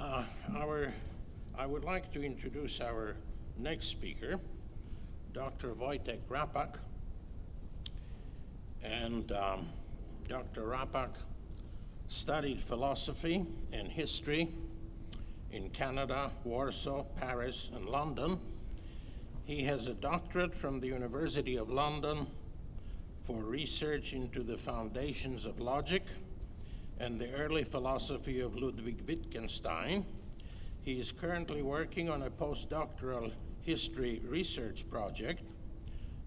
Uh, I would like to introduce our next speaker, Dr. Wojtek Rappak. And Dr. Rappak studied philosophy and history in Canada, Warsaw, Paris, and London. He has a doctorate from the University of London for research into the foundations of logic and the early philosophy of Ludwig Wittgenstein. He is currently working on a postdoctoral history research project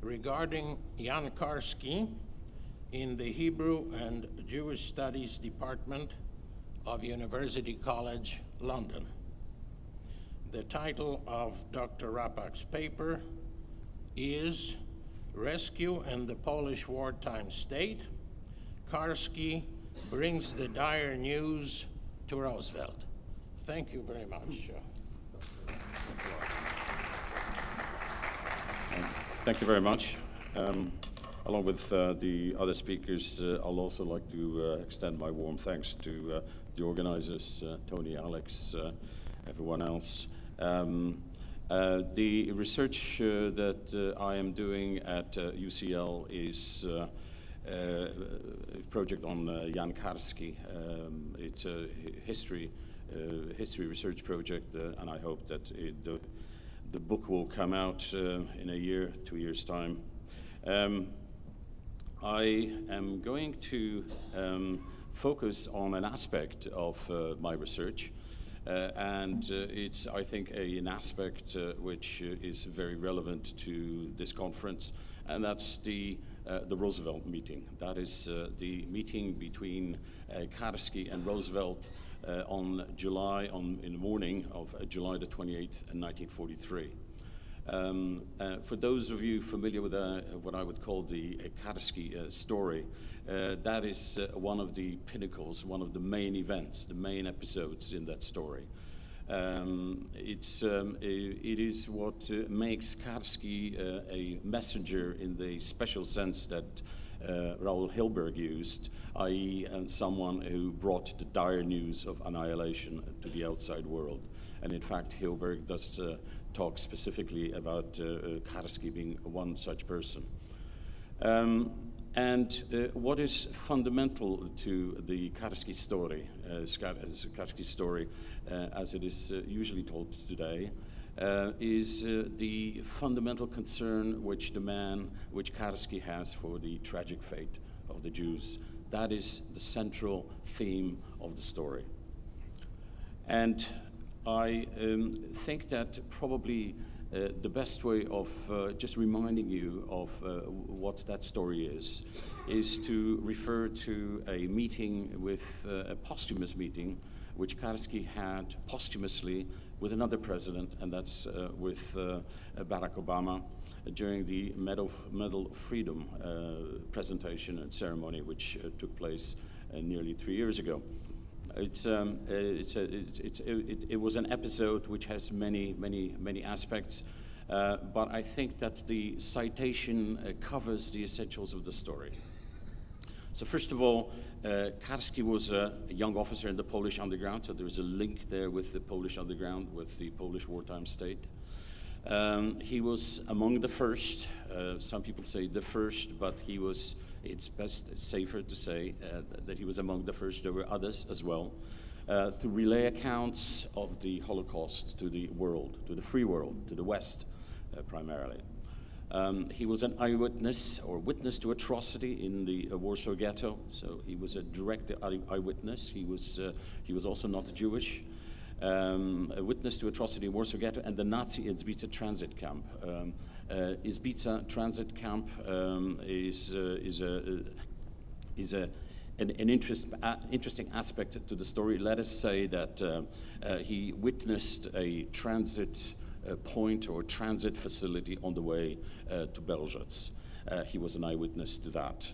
regarding Jan Karski in the Hebrew and Jewish Studies Department of University College, London. The title of Dr. Rappak's paper is Rescue and the Polish Wartime State. Karski brings the dire news to Roosevelt. Thank you very much. Thank you very much. Along with the other speakers, I'll also like to extend my warm thanks to the organizers, Tony, Alex, everyone else. The research that I am doing at UCL is a project on Jan Karski. It's a history research project, and I hope that the book will come out in a year, 2 years' time. I am going to focus on an aspect of my research, and it's, I think, an aspect which is very relevant to this conference, and that's the Roosevelt meeting. That is the meeting between Karski and Roosevelt in the morning of July the 28th, 1943. For those of you familiar with what I would call the Karski story, that is one of the pinnacles, one of the main events, the main episodes in that story. It is what makes Karski a messenger in the special sense that Raoul Hilberg used, i.e. someone who brought the dire news of annihilation to the outside world. And in fact, Hilberg does talk specifically about Karski being one such person. What is fundamental to the Karski story, as it is usually told today, is the fundamental concern which Karski has for the tragic fate of the Jews. That is the central theme of the story. And I think that probably the best way of just reminding you of what that story is to refer to a meeting a posthumous meeting, which Karski had posthumously with another president, and that's with Barack Obama, during the Medal of Freedom presentation and ceremony, which took place nearly 3 years ago. It was an episode which has many aspects, but I think that the citation covers the essentials of the story. So first of all, Karski was a young officer in the Polish underground, so there is a link there with the Polish underground, with the Polish wartime state. He was among the first, some people say the first, but it's safer to say that he was among the first. There were others as well, to relay accounts of the Holocaust to the world, to the free world, to the West primarily. He was an eyewitness or witness to atrocity in the Warsaw Ghetto, so he was a direct eyewitness. He was also not Jewish. A witness to atrocity in Warsaw Ghetto and the Nazi Izbica transit camp. Izbica transit camp is an interesting aspect to the story. Let us say that he witnessed a transit point or transit facility on the way to Belzec. He was an eyewitness to that.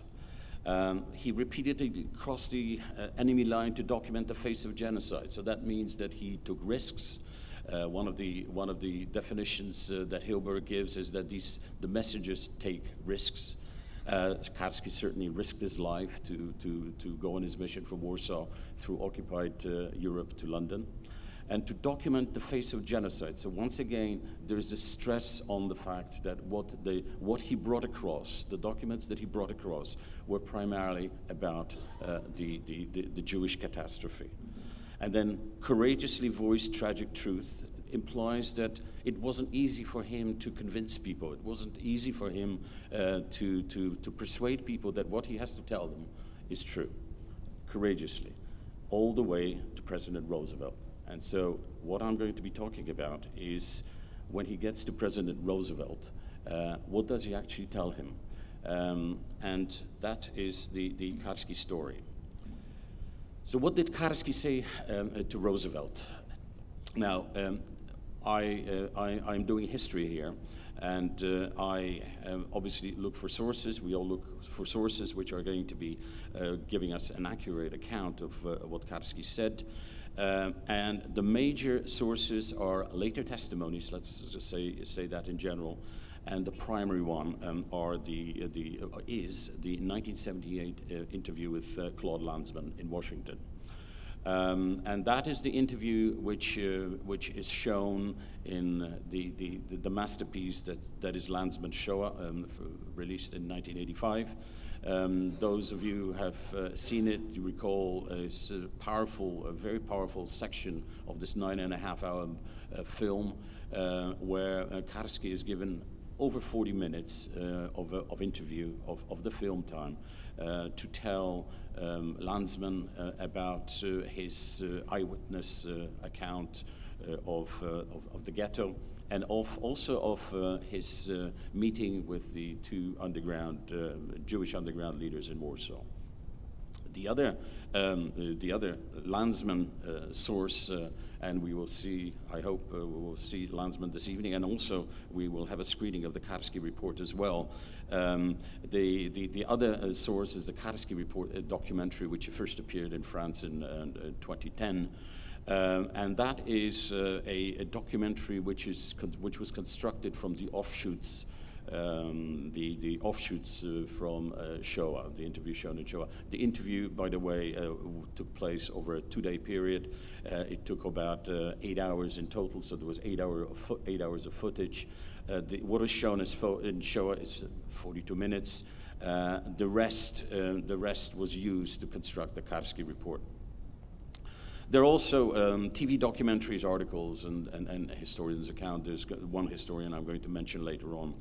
He repeatedly crossed the enemy line to document the face of genocide. So that means that he took risks. One of the definitions that Hilberg gives is that the messengers take risks. Karski certainly risked his life to go on his mission from Warsaw through occupied Europe to London. and to document the face of genocide. So once again, there is a stress on the fact that what he brought across, the documents that he brought across, were primarily about the Jewish catastrophe. And then courageously voiced tragic truth implies that it wasn't easy for him to convince people. It wasn't easy for him to persuade people that what he has to tell them is true, courageously, all the way to President Roosevelt. And so what I'm going to be talking about is when he gets to President Roosevelt, what does he actually tell him? And that is the Karski story. So what did Karski say to Roosevelt? Now, I'm doing history here, and I obviously look for sources. We all look for sources which are going to be giving us an accurate account of what Karski said. And the major sources are later testimonies, let's just say that in general, and the primary one is the 1978 interview with Claude Lanzmann in Washington. And that is the interview which is shown in the masterpiece that is Lanzmann's Shoah, released in 1985. Those of you who have seen it, you recall it's a very powerful section of this 9.5-hour film where Karski is given over 40 minutes of interview of the film time to tell Lanzmann about his eyewitness account of the ghetto, and also of his meeting with the two Jewish underground leaders in Warsaw. The other Lanzmann source, and we will see, I hope we will see Lanzmann this evening, and also we will have a screening of the Karski report as well. The other source is the Karski report, a documentary which first appeared in France in 2010. And that is a documentary which was constructed from the offshoots, the offshoots from Shoah, the interview shown in Shoah. The interview, by the way, took place over a 2-day period. It took about 8 hours in total, so there was 8 hours of footage. What is shown in Shoah is 42 minutes. The rest was used to construct the Karski report. There are also TV documentaries, articles, and historians' account. There's one historian I'm going to mention later on,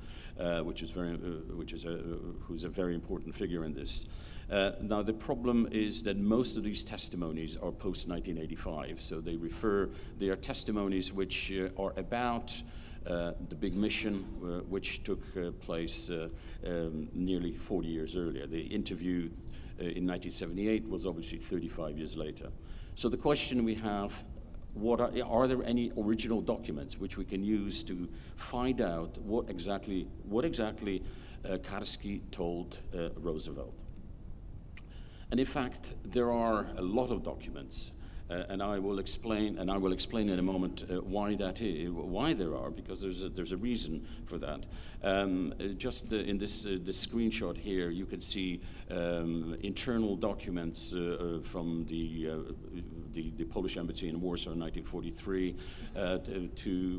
who's a very important figure in this. Now the problem is that most of these testimonies are post-1985, so they are testimonies which are about the big mission, which took place nearly 40 years earlier. The interview in 1978 was obviously 35 years later. So the question we have, are there any original documents which we can use to find out what exactly Karski told Roosevelt? And in fact, there are a lot of documents, and I will explain in a moment why there are, because there's a reason for that. Just in this screenshot here, you can see internal documents from the Polish embassy in Warsaw in 1943,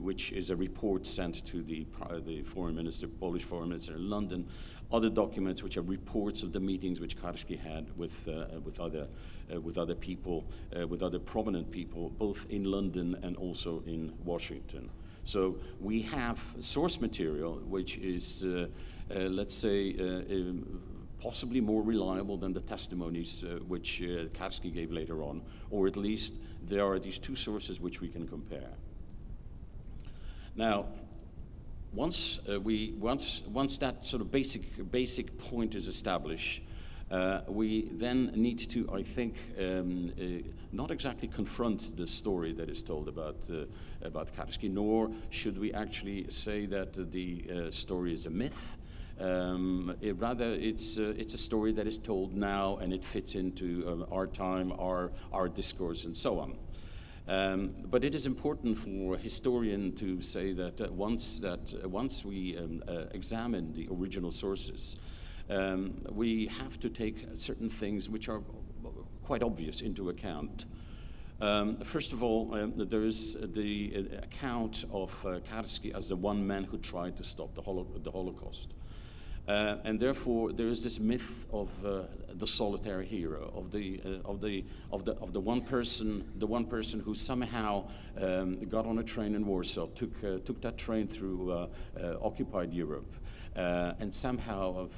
which is a report sent to the Polish foreign minister in London. Other documents which are reports of the meetings which Karski had with other people, with other prominent people, both in London and also in Washington. So we have source material which is, let's say, possibly more reliable than the testimonies which Karski gave later on, or at least there are these two sources which we can compare. Now, once that sort of basic point is established, we then need to, I think, not exactly confront the story that is told about Karski, nor should we actually say that the story is a myth. Rather, it's a story that is told now, and it fits into our time, our discourse, and so on. But it is important for a historian to say that once we examine the original sources, we have to take certain things which are quite obvious into account. First of all, there is the account of Karski as the one man who tried to stop the Holocaust. And therefore, there is this myth of the solitary hero, of the one person who somehow got on a train in Warsaw, took that train through occupied Europe, and somehow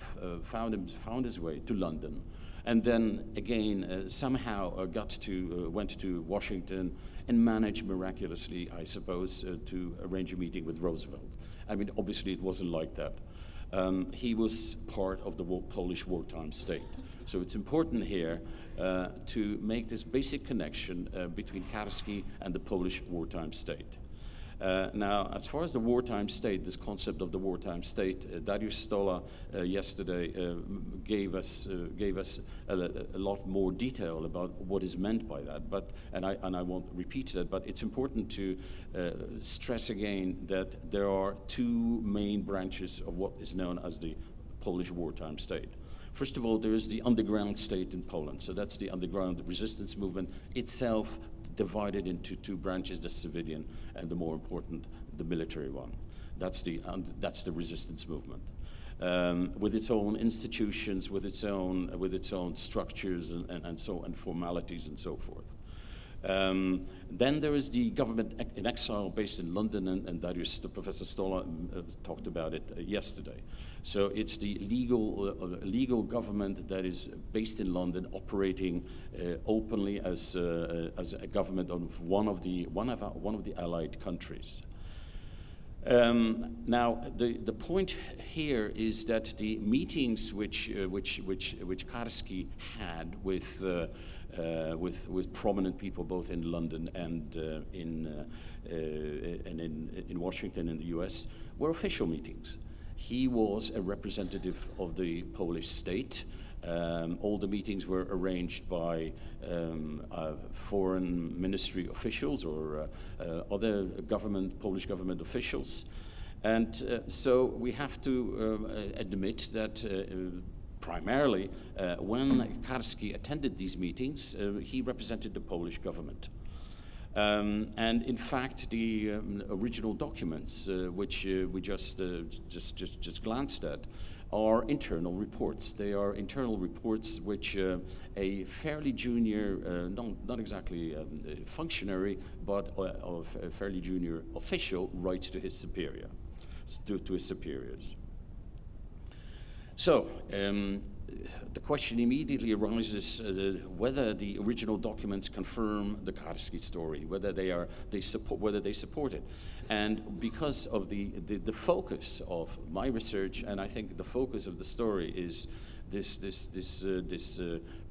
found his way to London, and then again somehow went to Washington and managed miraculously, I suppose, to arrange a meeting with Roosevelt. I mean, obviously, it wasn't like that. He was part of the Polish wartime state. So it's important here to make this basic connection between Karski and the Polish wartime state. Now, as far as the wartime state, this concept of the wartime state, Dariusz Stola yesterday gave us a lot more detail about what is meant by that. And I won't repeat that, but it's important to stress again that there are two main branches of what is known as the Polish wartime state. First of all, there is the underground state in Poland. So that's the underground resistance movement itself, divided into two branches, the civilian and the more important, the military one. That's the resistance movement, with its own institutions, with its own structures and formalities and so forth. Then there is the government in exile based in London, and Professor Stola talked about it yesterday. So it's the legal government that is based in London, operating openly as a government of one of the allied countries. Now, the point here is that the meetings which Karski had with prominent people both in London and in Washington in the U.S. were official meetings. He was a representative of the Polish state. All the meetings were arranged by foreign ministry officials or other Polish government officials. And so we have to admit that primarily, when Karski attended these meetings, he represented the Polish government. And in fact, the original documents, which we just glanced at, are internal reports. They are internal reports which a fairly junior, not exactly functionary, but a fairly junior official writes to his superior, to his superiors. So, the question immediately arises whether the original documents confirm the Karski story, whether they support it, and because of the focus of my research, and I think the focus of the story is this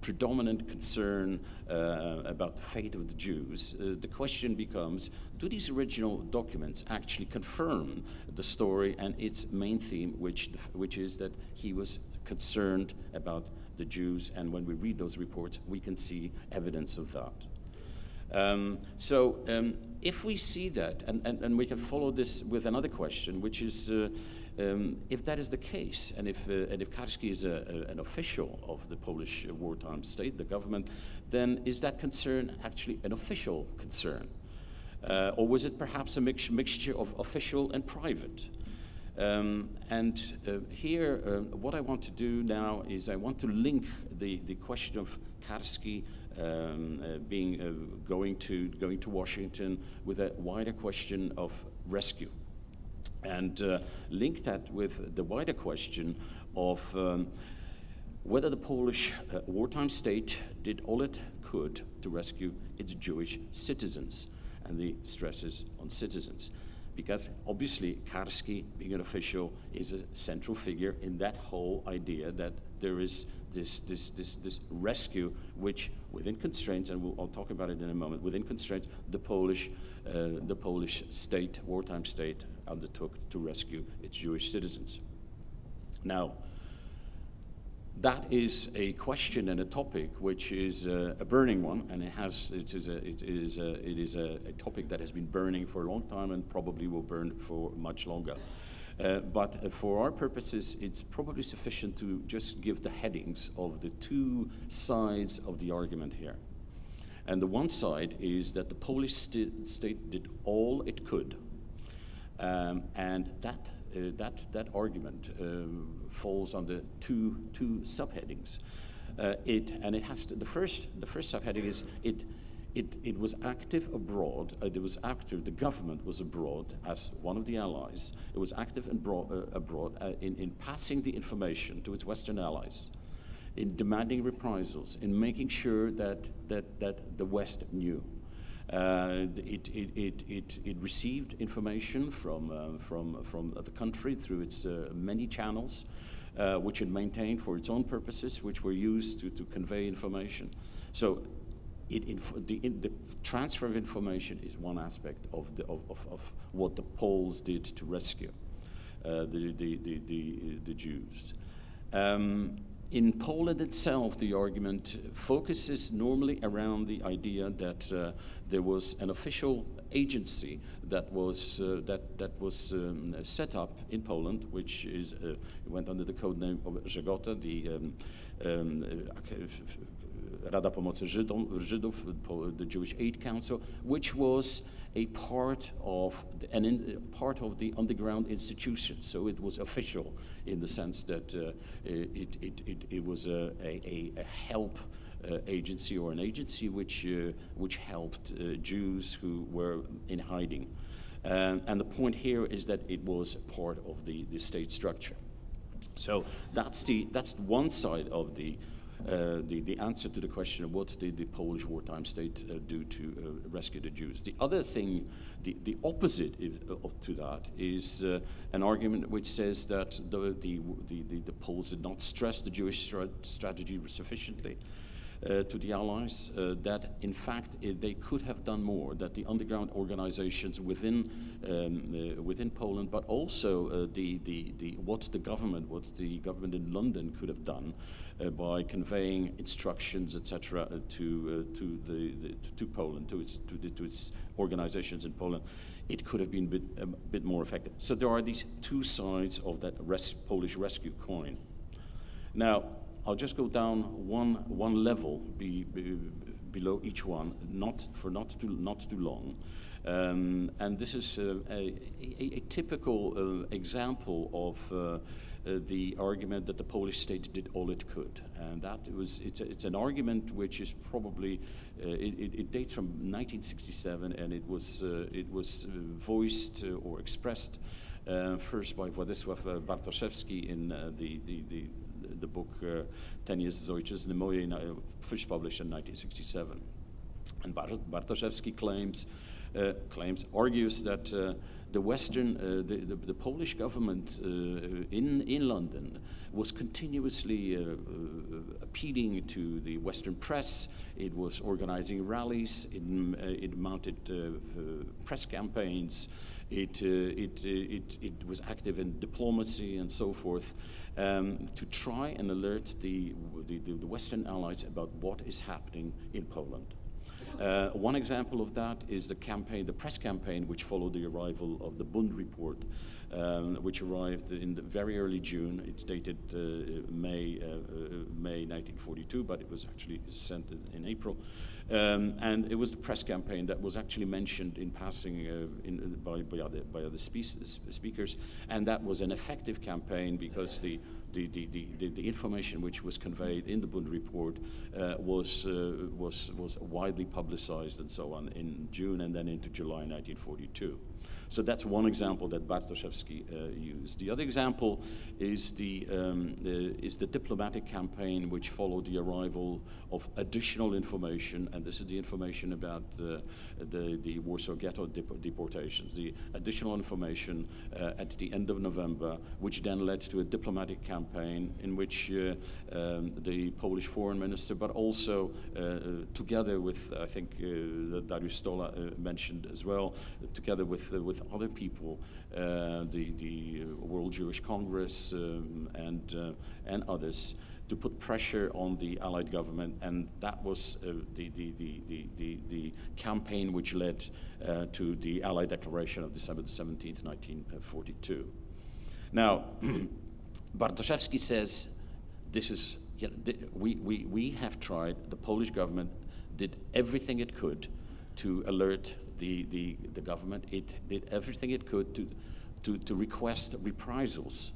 predominant concern about the fate of the Jews. The question becomes: do these original documents actually confirm the story and its main theme, which is that he was concerned about the Jews, and when we read those reports, we can see evidence of that. If we see that, and we can follow this with another question, which is, if that is the case, and if Karski is an official of the Polish wartime state, the government, then is that concern actually an official concern? Or was it perhaps a mixture of official and private? Here, what I want to do now is I want to link the question of Karski going to Washington with a wider question of rescue, and link that with the wider question of whether the Polish wartime state did all it could to rescue its Jewish citizens, and the stresses on citizens. Because obviously Karski, being an official, is a central figure in that whole idea that there is this rescue, which within constraints, and I'll talk about it in a moment, within constraints, the Polish state, wartime state, undertook to rescue its Jewish citizens. Now, that is a question and a topic which is a burning one, and it is a topic that has been burning for a long time and probably will burn for much longer. But for our purposes, it's probably sufficient to just give the headings of the two sides of the argument here. And the one side is that the Polish state did all it could, and that argument falls under two subheadings. It has to, the first subheading is it was active abroad. It was active. The government was abroad as one of the allies. It was active abroad in passing the information to its Western allies, in demanding reprisals, in making sure that the West knew. It received information from the country through its many channels, which it maintained for its own purposes, which were used to convey information. So the transfer of information is one aspect of what the Poles did to rescue the Jews. In Poland itself, the argument focuses normally around the idea that there was an official agency that was set up in Poland, which went under the code name of Żegota, the Rada Pomocy Żydów, the Jewish Aid Council, which was a part of the underground institution. So it was official in the sense that it was a help agency, or an agency which helped Jews who were in hiding. And the point here is that it was part of the state structure. So that's one side of the answer to the question of what did the Polish wartime state do to rescue the Jews. The other thing, the opposite to that, is an argument which says that the Poles did not stress the Jewish strategy sufficiently to the Allies, that in fact they could have done more, that the underground organizations within Poland, but also what the government in London could have done by conveying instructions, etc., to Poland, to its organizations in Poland, it could have been a bit more effective. So there are these two sides of that Polish rescue coin. Now, I'll just go down one level below each one, not too long, and this is a typical example of the argument that the Polish state did all it could, and it's an argument which is probably it dates from 1967, and it was voiced or expressed first by Władysław Bartoszewski in the book 10 Years z Ojczyzny Mojej, first published in 1967. And Bartoszewski argues that the Polish government in London was continuously appealing to the Western press. It was organizing rallies. It mounted press campaigns. It was active in diplomacy and so forth, to try and alert the Western allies about what is happening in Poland. One example of that is the press campaign which followed the arrival of the Bund report, which arrived in the very early June. It's dated May 1942, but it was actually sent in April. And it was the press campaign that was actually mentioned in passing by other speakers, and that was an effective campaign because the information which was conveyed in the Bund report was widely publicized and so on in June and then into July 1942. So that's one example that Bartoszewski used. The other example is the diplomatic campaign which followed the arrival of additional information, and this is the information about the Warsaw Ghetto deportations, the additional information at the end of November, which then led to a diplomatic campaign in which the Polish foreign minister, but also together with, I think that Dariusz Stola mentioned as well, together with other people, the World Jewish Congress and others, to put pressure on the Allied government, and that was the campaign which led to the Allied Declaration of December 17th, 1942. Now, Bartoszewski says, we have tried, the Polish government did everything it could to alert the government. It did everything it could to request reprisals.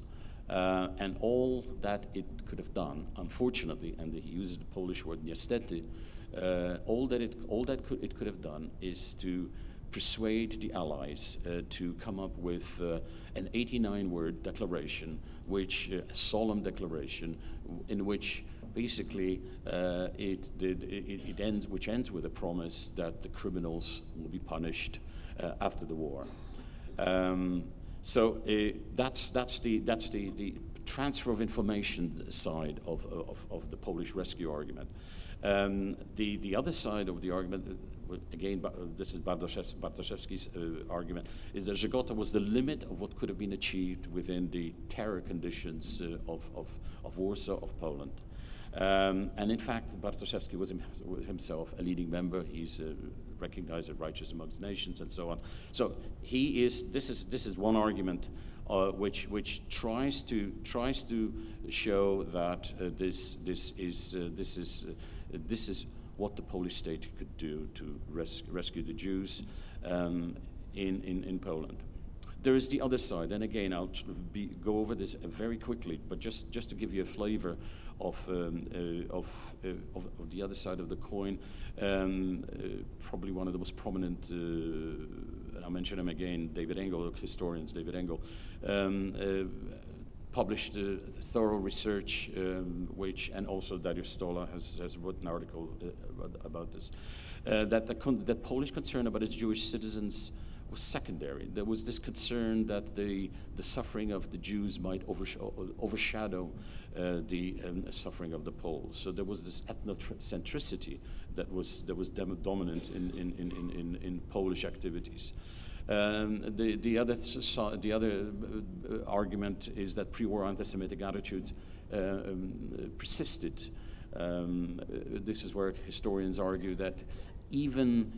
And all that it could have done, unfortunately, and he uses the Polish word niestety, all that it could have done is to persuade the Allies to come up with an 89-word declaration, which a solemn declaration, in which basically which ends with a promise that the criminals will be punished after the war. So that's the transfer of information side of the Polish rescue argument. The other side of the argument, again, this is Bartoszewski's argument, is that Żegota was the limit of what could have been achieved within the terror conditions of Warsaw, of Poland. And in fact, Bartoszewski was himself a leading member. He's recognized as righteous amongst nations and so on. So he is. This is one argument which tries to show that this is what the Polish state could do to rescue the Jews in Poland. There is the other side, and again, I'll go over this very quickly, but just to give you a flavor of the other side of the coin. Probably one of the most prominent, and I'll mention him again, David Engel, historians, David Engel, published thorough research, and also Dariusz Stola has written an article about this, that Polish concern about its Jewish citizens was secondary. There was this concern that the suffering of the Jews might overshadow the suffering of the Poles. So there was this ethnocentricity that was dominant in Polish activities. The other argument is that pre-war anti-Semitic attitudes persisted. This is where historians argue that even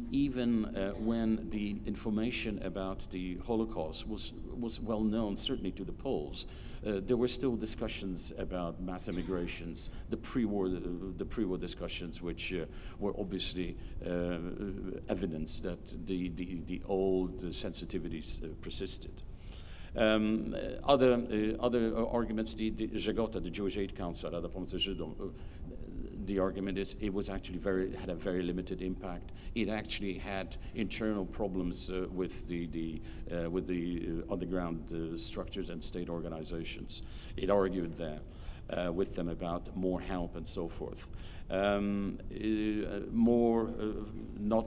when the information about the Holocaust was well known, certainly to the Poles, there were still discussions about mass immigrations, the pre-war discussions, which were obviously evidence that the old sensitivities persisted. Other arguments, the Żegota, the Jewish Aid Council, Rada Pomocy Żydom, the argument is it was actually had a very limited impact. It actually had internal problems with the underground structures and state organizations. It argued that with them about more help and so forth. Not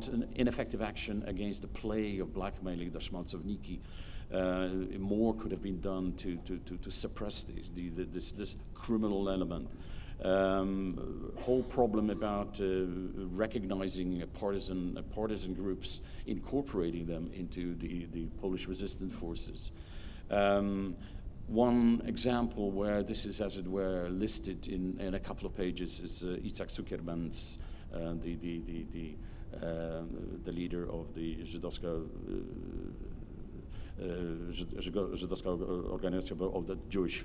an ineffective action against the plague of blackmailing, the szmalcowniki. More could have been done to suppress this criminal element. Whole problem about recognizing partisan groups, incorporating them into the Polish resistance forces. One example where this is, as it were, listed in a couple of pages is Itzhak Zuckerman's, the leader of the Żydowska organization of the Jewish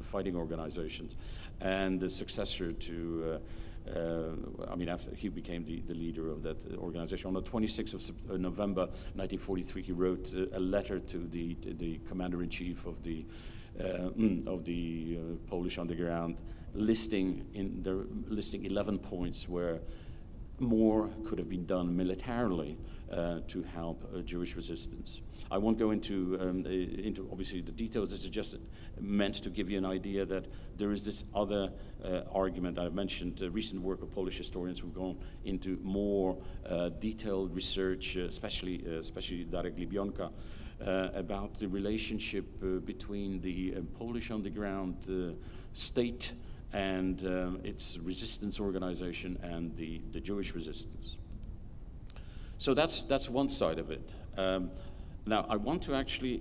fighting organizations, and the successor to, after he became the leader of that organization. On the 26th of November 1943, he wrote a letter to the commander-in-chief of the Polish underground, listing 11 points where more could have been done militarily to help Jewish resistance. I won't go into obviously the details. This is just meant to give you an idea that there is this other argument. I've mentioned recent work of Polish historians who've gone into more detailed research, especially Darek Libionka, about the relationship between the Polish underground state and its resistance organization and the Jewish resistance. So that's one side of it. Now I want to actually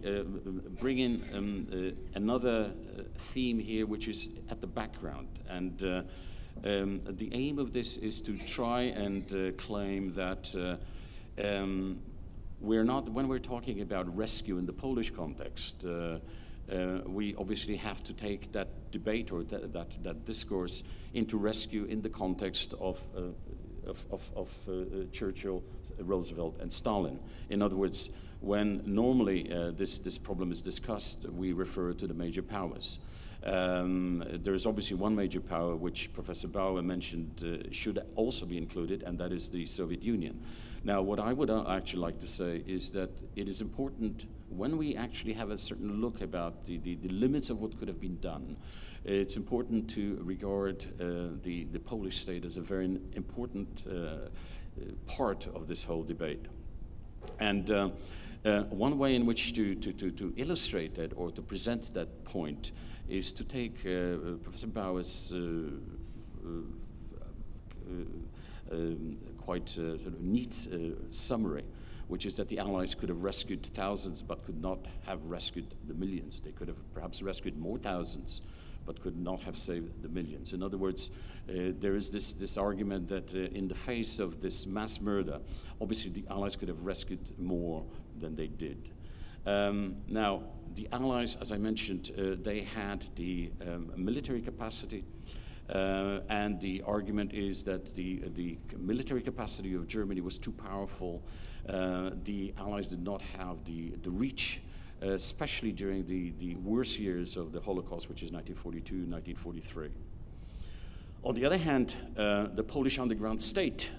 bring in another theme here, which is at the background, and the aim of this is to try and claim that we're not, when we're talking about rescue in the Polish context, we obviously have to take that debate or that discourse into rescue in the context of Churchill, Roosevelt, and Stalin. In other words, when normally this problem is discussed, we refer to the major powers. There is obviously one major power which Professor Bauer mentioned should also be included, and that is the Soviet Union. Now, what I would actually like to say is that it is important when we actually have a certain look about the limits of what could have been done. It's important to regard the Polish state as a very important part of this whole debate. And one way in which to illustrate that or to present that point is to take Professor Bauer's quite sort of neat summary, which is that the Allies could have rescued thousands but could not have rescued the millions. They could have perhaps rescued more thousands but could not have saved the millions. In other words, there is this argument that in the face of this mass murder, obviously the Allies could have rescued more than they did. Now, the Allies, as I mentioned, they had the military capacity, and the argument is that the military capacity of Germany was too powerful. The Allies did not have the reach, especially during the worst years of the Holocaust, which is 1942, 1943. On the other hand, the Polish underground state,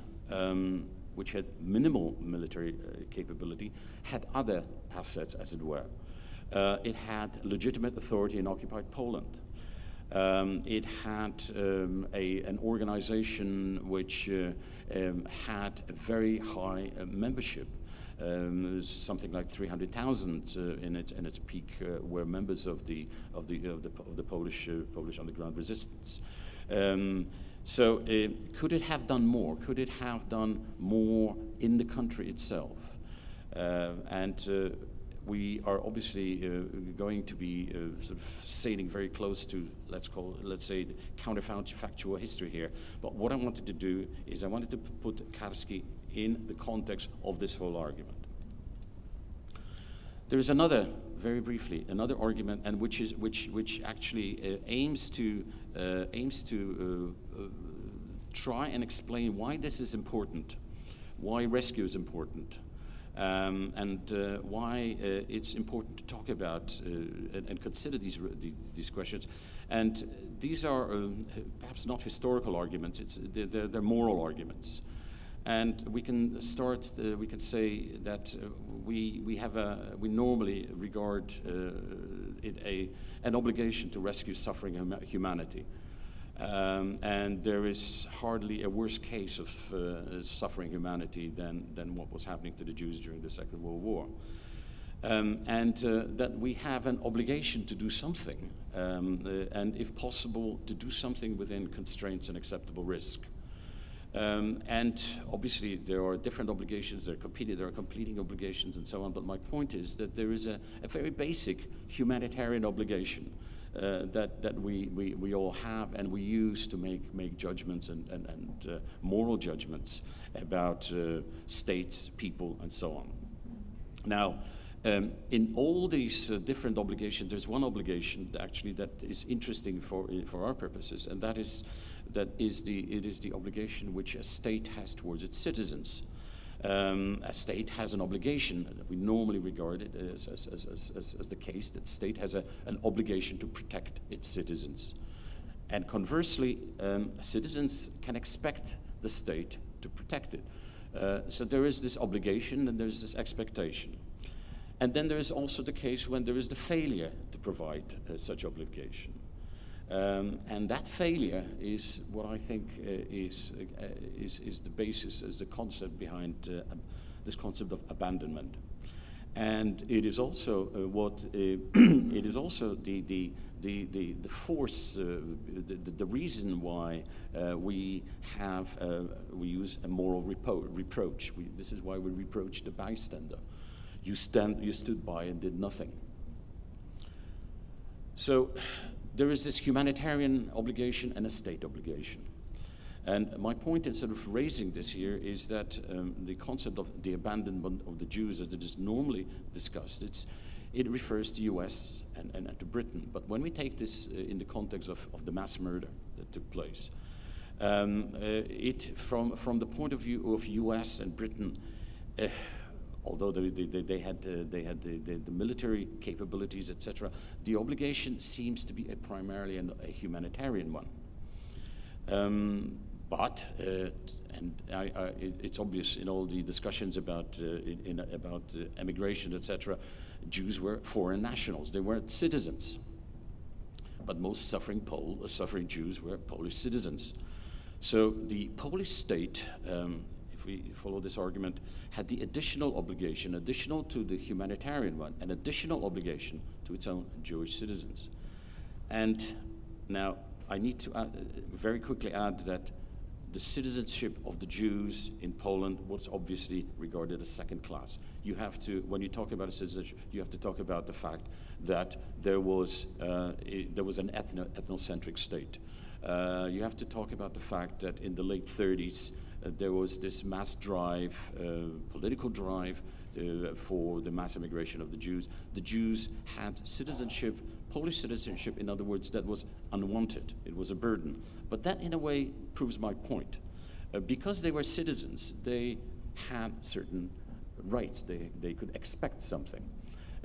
which had minimal military capability, had other assets, as it were. It had legitimate authority in occupied Poland. It had an organization which had a very high membership. Something like 300,000 in its peak were members of the Polish underground resistance. So could it have done more? Could it have done more in the country itself? And we are obviously going to be sort of sailing very close to, let's say, counterfactual history here. But what I wanted to do is I wanted to put Karski in the context of this whole argument. There is another, very briefly, another argument, and which actually aims to try and explain why this is important, why rescue is important, and why it's important to talk about and consider these questions. And these are perhaps not historical arguments; they're moral arguments. And we can start. We can say that we normally regard it an obligation to rescue suffering humanity, and there is hardly a worse case of suffering humanity than what was happening to the Jews during the Second World War, and that we have an obligation to do something, and if possible, to do something within constraints and acceptable risk. And obviously there are different obligations, there are competing obligations and so on, but my point is that there is a very basic humanitarian obligation that we all have and we use to make judgments and moral judgments about states, people, and so on. Now, in all these different obligations, there's one obligation actually that is interesting for our purposes, and it is the obligation which a state has towards its citizens. A state has an obligation that we normally regard it as the case that state has an obligation to protect its citizens, and conversely, citizens can expect the state to protect it. So there is this obligation and there is this expectation. And then there is also the case when there is the failure to provide such obligation. And that failure is what I think is the basis, is the concept behind this concept of abandonment. And it is also it is also the force, the reason why we use a moral reproach. This is why we reproach the bystander. You stood by and did nothing. So there is this humanitarian obligation and a state obligation. And my point in sort of raising this here is that the concept of the abandonment of the Jews as it is normally discussed, it refers to US and to Britain. But when we take this in the context of the mass murder that took place, From the point of view of U.S. and Britain, although they had the military capabilities, etc., the obligation seems to be primarily a humanitarian one. It's obvious in all the discussions about emigration, etc., Jews were foreign nationals. They weren't citizens. But most suffering Jews were Polish citizens. So the Polish state, if we follow this argument, had the additional obligation, additional to the humanitarian one, an additional obligation to its own Jewish citizens. And now I need to very quickly add that the citizenship of the Jews in Poland was obviously regarded as second class. You have to, when you talk about a citizenship, you have to talk about the fact that there was an ethnocentric state. You have to talk about the fact that in the late 30s, there was this mass drive, political drive for the mass immigration of the Jews. The Jews had citizenship, Polish citizenship, in other words, that was unwanted. It was a burden. But that, in a way, proves my point. Because they were citizens, they had certain rights. They could expect something.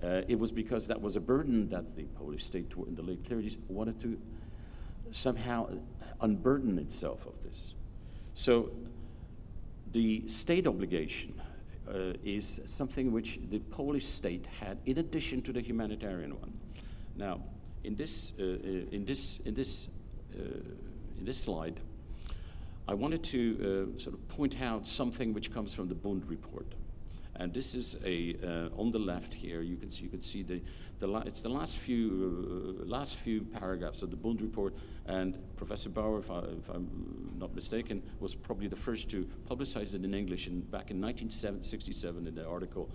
It was because that was a burden that the Polish state in the late 30s wanted to somehow unburden itself of this. So the state obligation is something which the Polish state had in addition to the humanitarian one. Now, in this slide, I wanted to sort of point out something which comes from the Bund report, and this is on the left here. You can see it's the last few paragraphs of the Bund report, and Professor Bauer, if I'm not mistaken, was probably the first to publicize it in English back in 1967 in the article.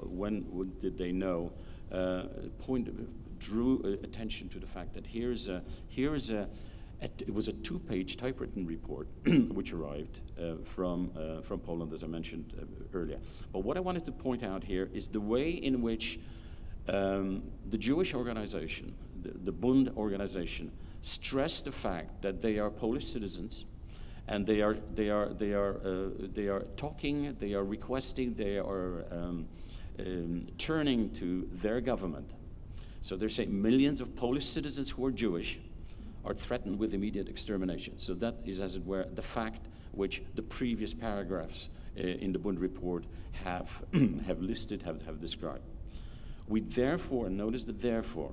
When did they know? Drew attention to the fact that it was a two-page typewritten report which arrived from Poland, as I mentioned earlier. But what I wanted to point out here is the way in which the Jewish organization, the Bund organization, stressed the fact that they are Polish citizens, and they are talking, they are requesting, they are turning to their government. So they're saying millions of Polish citizens who are Jewish are threatened with immediate extermination. So that is, as it were, the fact which the previous paragraphs in the Bund report have listed, have described. We therefore, and notice the therefore,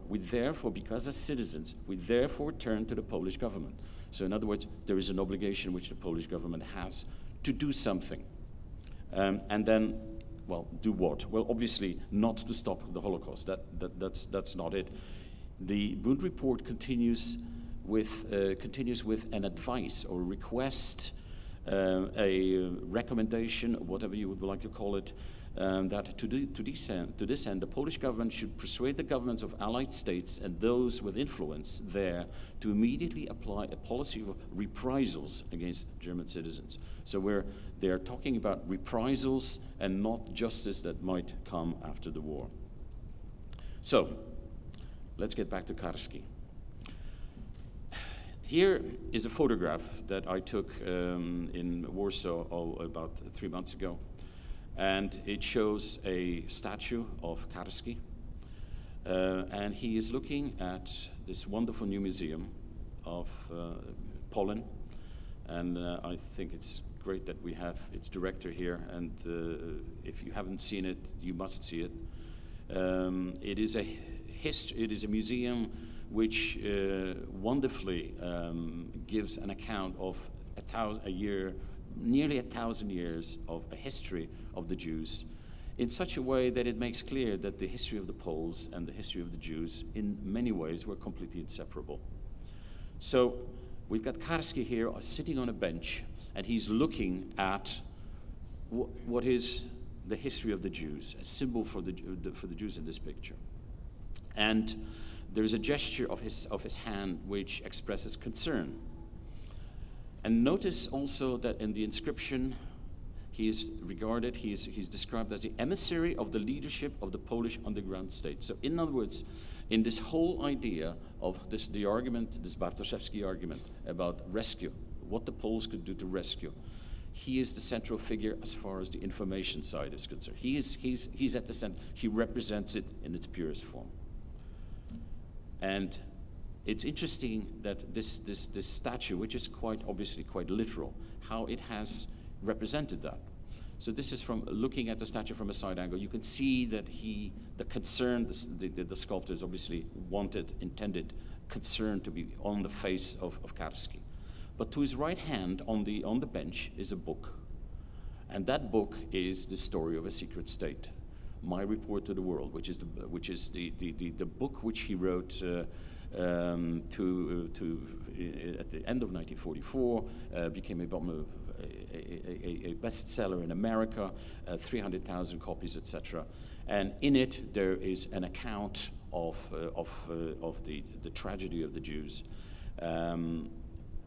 because as citizens, we therefore turn to the Polish government. So in other words, there is an obligation which the Polish government has to do something. And then, well, do what? Well, obviously not to stop the Holocaust. That's not it. The Bund report continues with an advice or request, a recommendation, whatever you would like to call it, that to this end, the Polish government should persuade the governments of allied states and those with influence there to immediately apply a policy of reprisals against German citizens. So they are talking about reprisals and not justice that might come after the war. So, let's get back to Karski. Here is a photograph that I took in Warsaw about 3 months ago. And it shows a statue of Karski. And he is looking at this wonderful new museum of Poland. And I think it's great that we have its director here. And if you haven't seen it, you must see it. It is a museum which wonderfully gives an account of nearly 1,000 years of a history of the Jews in such a way that it makes clear that the history of the Poles and the history of the Jews in many ways were completely inseparable. So we've got Karski here sitting on a bench, and he's looking at what is the history of the Jews, a symbol for the Jews in this picture. And there's a gesture of his hand which expresses concern. And notice also that in the inscription, he's described as the emissary of the leadership of the Polish underground state. So in other words, in this whole idea of this Bartoszewski argument about rescue, what the Poles could do to rescue. He is the central figure as far as the information side is concerned. He's at the center. He represents it in its purest form. And it's interesting that this statue, which is obviously quite literal, how it has represented that. So this is from looking at the statue from a side angle. You can see that the sculptors obviously intended concern to be on the face of Karski. But to his right hand on the bench is a book. And that book is The Story of a Secret State, My Report to the World, which is the book which he wrote at the end of 1944, became a bestseller in America, 300,000 copies, etc. And in it there is an account of the tragedy of the Jews.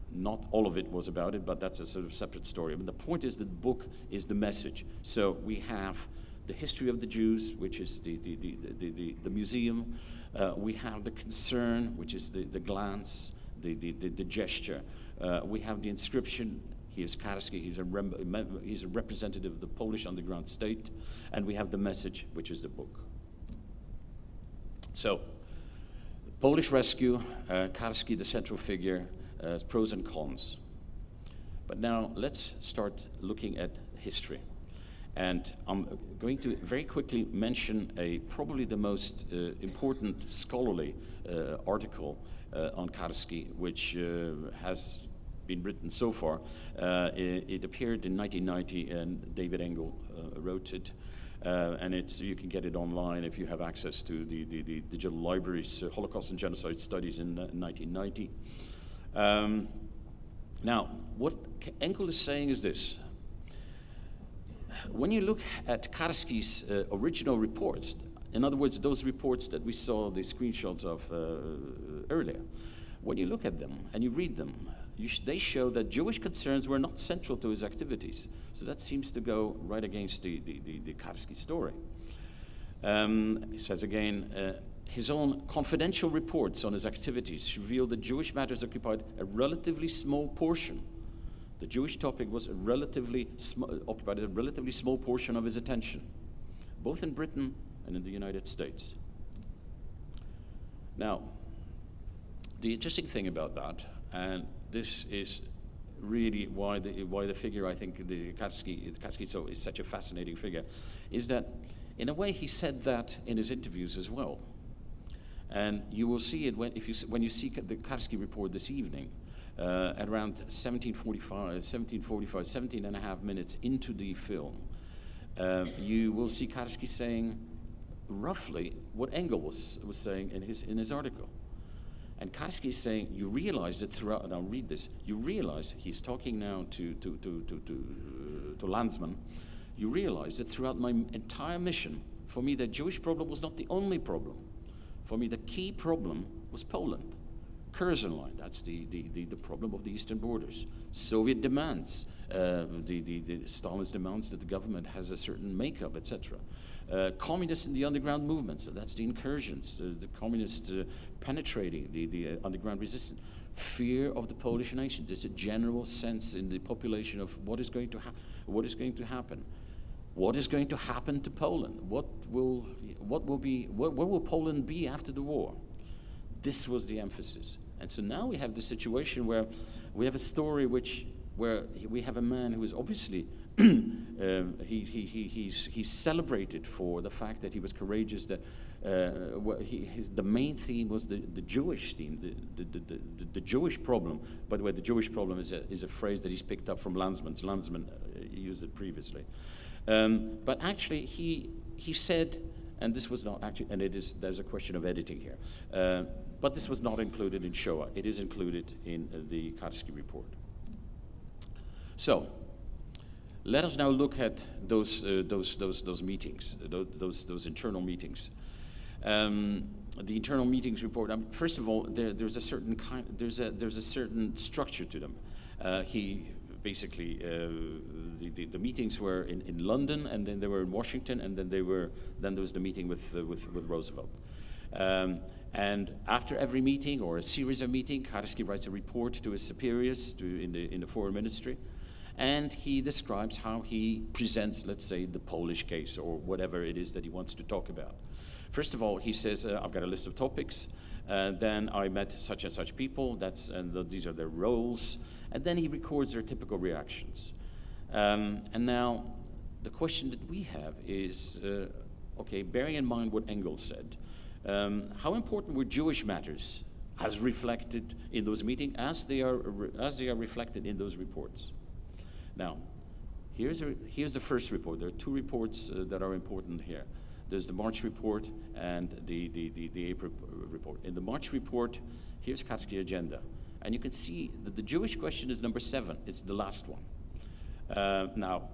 Not all of it was about it, but that's a sort of separate story. But the point is that the book is the message. So we have the history of the Jews, which is the museum. We have the concern, which is the glance, the gesture. We have the inscription. He is Karski. He's a representative of the Polish underground state. And we have the message, which is the book. So, Polish rescue, Karski, the central figure, pros and cons. But now let's start looking at history. And I'm going to very quickly mention probably the most important scholarly article on Karski, which has been written so far. It appeared in 1990, and David Engel wrote it. And you can get it online if you have access to the digital libraries, Holocaust and Genocide Studies in 1990. Now, what Engel is saying is this. When you look at Karski's original reports, in other words, those reports that we saw the screenshots of earlier, when you look at them and you read them, they show that Jewish concerns were not central to his activities. So that seems to go right against the Karski story. He says again, his own confidential reports on his activities reveal that Jewish matters occupied a relatively small portion. The Jewish topic was occupied a relatively small portion of his attention, both in Britain and in the United States. Now, the interesting thing about that, and this is really why the figure, I think, the Karski is such a fascinating figure, is that in a way he said that in his interviews as well. And you will see it when you see the Karski report this evening. At around 17 and a half minutes into the film, you will see Karski saying roughly what Engel was saying in his article. And Karski is saying, you realize that throughout, and I'll read this, you realize, he's talking now to Landsman, you realize that throughout my entire mission, for me the Jewish problem was not the only problem. For me the key problem was Poland. Curzon line, that's the problem of the eastern borders. Soviet demands, Stalin's demands that the government has a certain makeup, etc. Communists in the underground movement, so that's the incursions, the communists penetrating the underground resistance. Fear of the Polish nation. There's a general sense in the population of what is going to happen. What is going to happen to Poland? Where will Poland be after the war? This was the emphasis. And so now we have the situation where we have a story where we have a man who is obviously he's celebrated for the fact that he was courageous. That the main theme was the Jewish theme, the Jewish problem. By the way, the Jewish problem is a phrase that he's picked up from Landsman. Landsman used it previously. But actually, he said, and this was not actually, and there's a question of editing here. But this was not included in Shoah. It is included in the Karski report. So, let us now look at those meetings, those internal meetings. The internal meetings report. First of all, there's a certain structure to them. He basically the meetings were in London, and then they were in Washington, and then there was the meeting with Roosevelt. And after every meeting or a series of meetings, Karski writes a report to his superiors in the foreign ministry, and he describes how he presents, let's say, the Polish case or whatever it is that he wants to talk about. First of all, he says, I've got a list of topics, then I met such and such people, these are their roles, and then he records their typical reactions. And now, the question that we have is, okay, bearing in mind what Engels said, how important were Jewish matters as reflected in those meetings, as they are reflected in those reports? Now, here's the first report. There are two reports that are important here. There's the March report and the April report. In the March report, here's Karski's agenda. And you can see that the Jewish question is number 7. It's the last one. Now,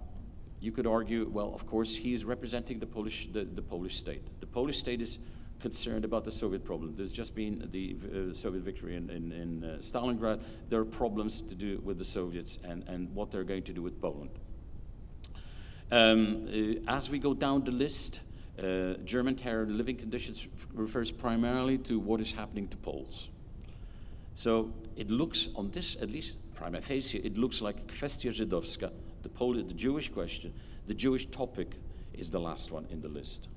you could argue, well, of course, he is representing the Polish state. The Polish state is concerned about the Soviet problem. There's just been the Soviet victory in Stalingrad. There are problems to do with the Soviets and what they're going to do with Poland. As we go down the list, German terror, living conditions refers primarily to what is happening to Poles. So it looks, on this, at least prima facie, it looks like kwestia żydowska, the Jewish question, the Jewish topic is the last one in the list.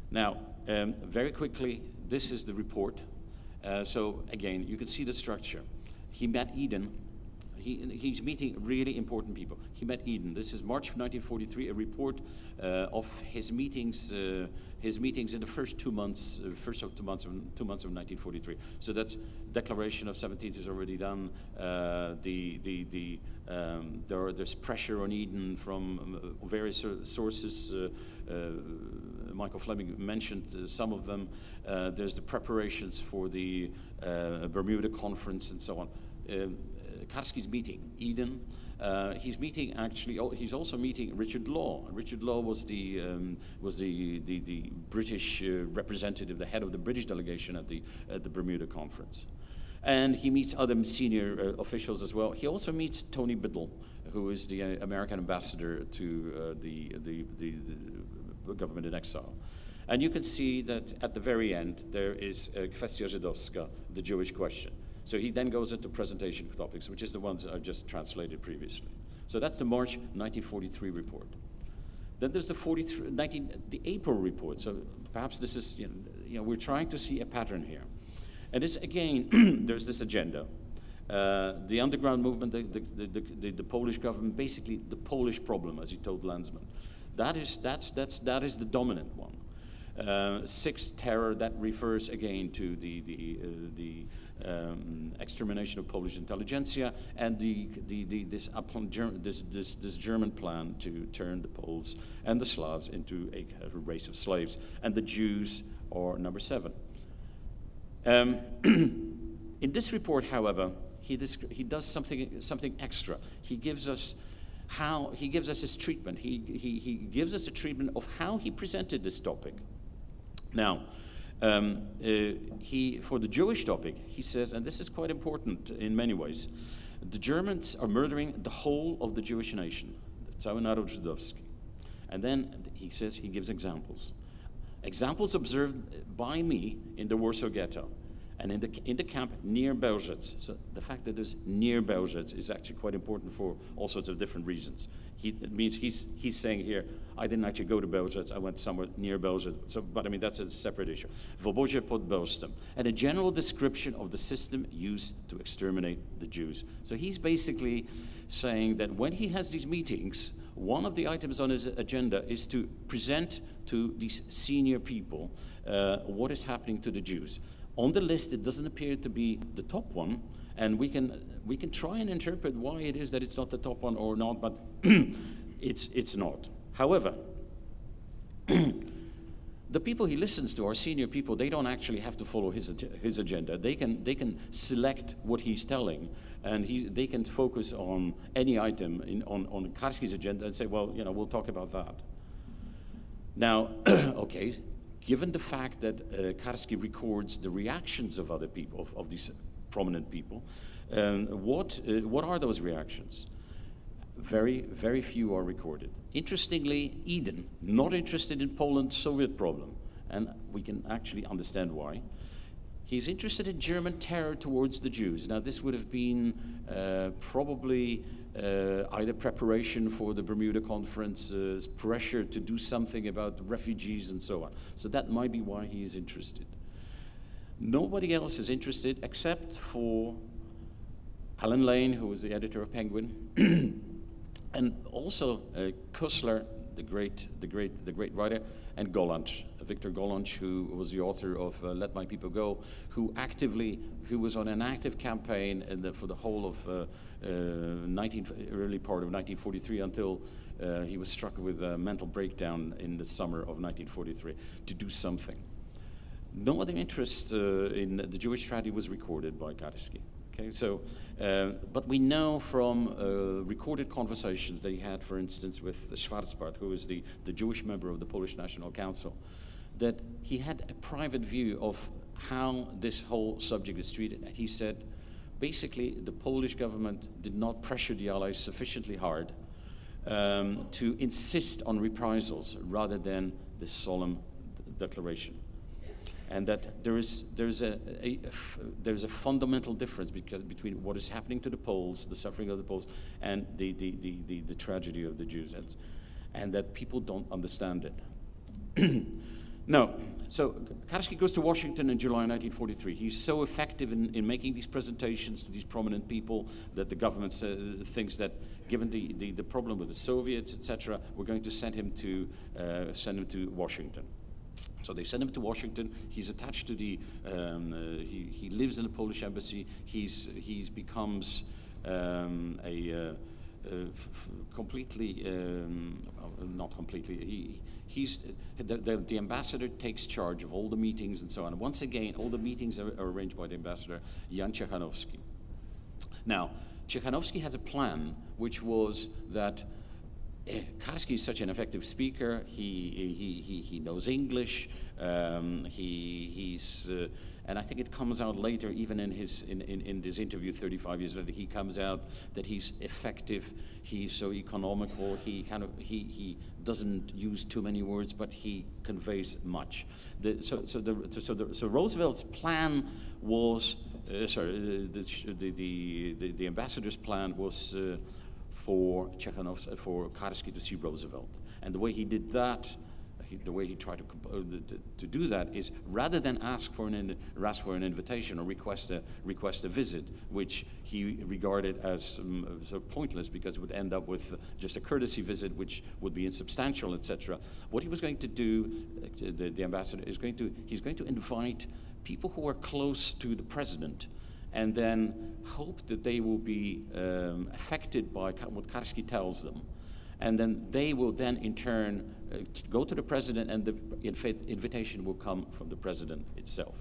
Now, very quickly, this is the report. So again, you can see the structure. He met Eden. He's meeting really important people. He met Eden. This is March of 1943, a report of his meetings in the first 2 months, first of 2 months of 1943. So that's declaration of 17th is already done. There's pressure on Eden from various sources. Michael Fleming mentioned some of them. There's the preparations for the Bermuda Conference and so on. Karski's meeting Eden. He's meeting actually. He's also meeting Richard Law. Richard Law was the British representative, the head of the British delegation at the Bermuda Conference, and he meets other senior officials as well. He also meets Tony Biddle, who is the American ambassador to the government in exile. And you can see that at the very end there is kwestia żydowska, the Jewish question. So he then goes into presentation topics, which is the ones I just translated previously. So that's the March 1943 report. Then there's the April report. So perhaps this is, we're trying to see a pattern here. And it's again, there's this agenda. The underground movement, the Polish government, basically the Polish problem, as he told Landsman. That is the dominant one. Sixth terror, that refers again to the extermination of Polish intelligentsia and this German plan to turn the Poles and the Slavs into a race of slaves, and the Jews are number 7. In this report, however, he does something extra. He gives us his treatment. He gives us a treatment of how he presented this topic. Now, for the Jewish topic, he says, and this is quite important in many ways, the Germans are murdering the whole of the Jewish nation, cały naród żydowski. And then he says, he gives examples. Examples observed by me in the Warsaw Ghetto and in the camp near Bełżec. So the fact that there's near Bełżec is actually quite important for all sorts of different reasons. It means he's saying here, I didn't actually go to Bełżec, I went somewhere near Bełżec. So, but I mean, that's a separate issue. W obozie pod Bełżcem. And a general description of the system used to exterminate the Jews. So he's basically saying that when he has these meetings, one of the items on his agenda is to present to these senior people what is happening to the Jews. On the list, it doesn't appear to be the top one, and we can try and interpret why it is that it's not the top one or not, but it's not. However, the people he listens to are senior people. They don't actually have to follow his agenda. They can select what he's telling, and they can focus on any item on Karski's agenda and say, well, we'll talk about that. Now, okay. Given the fact that Karski records the reactions of other people, of these prominent people, what are those reactions? Very, very few are recorded. Interestingly, Eden, not interested in Poland's Soviet problem, and we can actually understand why. He's interested in German terror towards the Jews. Now, this would have been probably either preparation for the Bermuda Conference, pressure to do something about the refugees and so on. So that might be why he is interested. Nobody else is interested except for Alan Lane, who was the editor of Penguin, and also Kussler, the great writer, and Gollanz, Victor Gollanz, who was the author of Let My People Go, who was on an active campaign for the whole of early part of 1943 until he was struck with a mental breakdown in the summer of 1943 to do something. No other interest in the Jewish tragedy was recorded by Karski. Okay, so, but we know from recorded conversations that he had, for instance, with Schwarzbart, who is the Jewish member of the Polish National Council, that he had a private view of how this whole subject is treated. And he said, basically, the Polish government did not pressure the Allies sufficiently hard to insist on reprisals rather than this solemn declaration. And that there's a fundamental difference between what is happening to the Poles, the suffering of the Poles, and the tragedy of the Jews, and that people don't understand it. No, so Karski goes to Washington in July 1943. He's so effective in making these presentations to these prominent people that the government thinks that, given the problem with the Soviets, etc., we're going to send him to Washington. So they send him to Washington. He's attached to the. He lives in the Polish embassy. He's becomes completely not completely. The ambassador takes charge of all the meetings and so on. And once again, all the meetings are arranged by the ambassador Jan Ciechanowski. Now, Ciechanowski has a plan, which was that. Karski is such an effective speaker. He knows English. He's and I think it comes out later, even in this interview 35 years later, he comes out that he's effective. He's so economical. He doesn't use too many words, but he conveys much. So Roosevelt's plan was the ambassador's plan was. For Karski to see Roosevelt, and the way he did that, the way he tried to do that is rather than ask for an invitation or request a visit, which he regarded as so pointless because it would end up with just a courtesy visit, which would be insubstantial, etc. What he was going to do, the ambassador he's going to invite people who are close to the president, and then hope that they will be affected by what Karski tells them. And then they will then, in turn, go to the president, and the invitation will come from the president itself.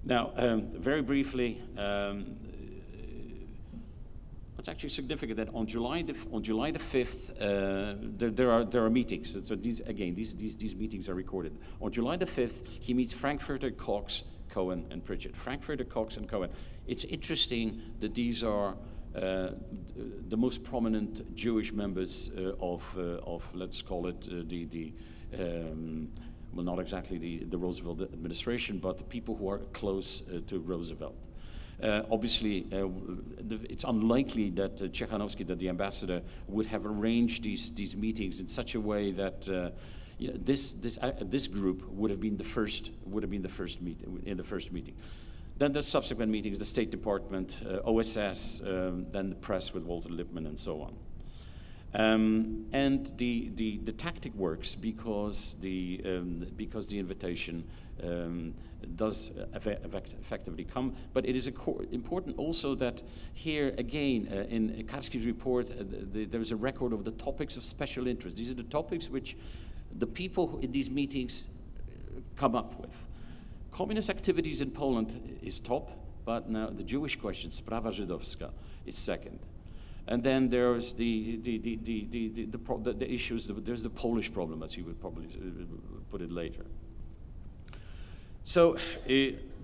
Now, very briefly, what's actually significant that on July the 5th, there are meetings. So these meetings are recorded. On July the 5th, he meets Frankfurter, Cox, Cohen, and Pritchett. Frankfurter, Cox, and Cohen. It's interesting that these are the most prominent Jewish members of let's call it well, not exactly the Roosevelt administration, but the people who are close to Roosevelt. Obviously, it's unlikely that Ciechanowski, that the ambassador, would have arranged these meetings in such a way that this group would have been the first meeting. Then the subsequent meetings, the State Department, OSS, then the press with Walter Lippmann, and so on. And the tactic works because the invitation does effectively come. But it is important also that here again in Karski's report there is a record of the topics of special interest. These are the topics which the people in these meetings come up with. Communist activities in Poland is top, but now the Jewish question, sprawa żydowska, is second. And then there's the issues. There's the Polish problem, as he would probably put it later. So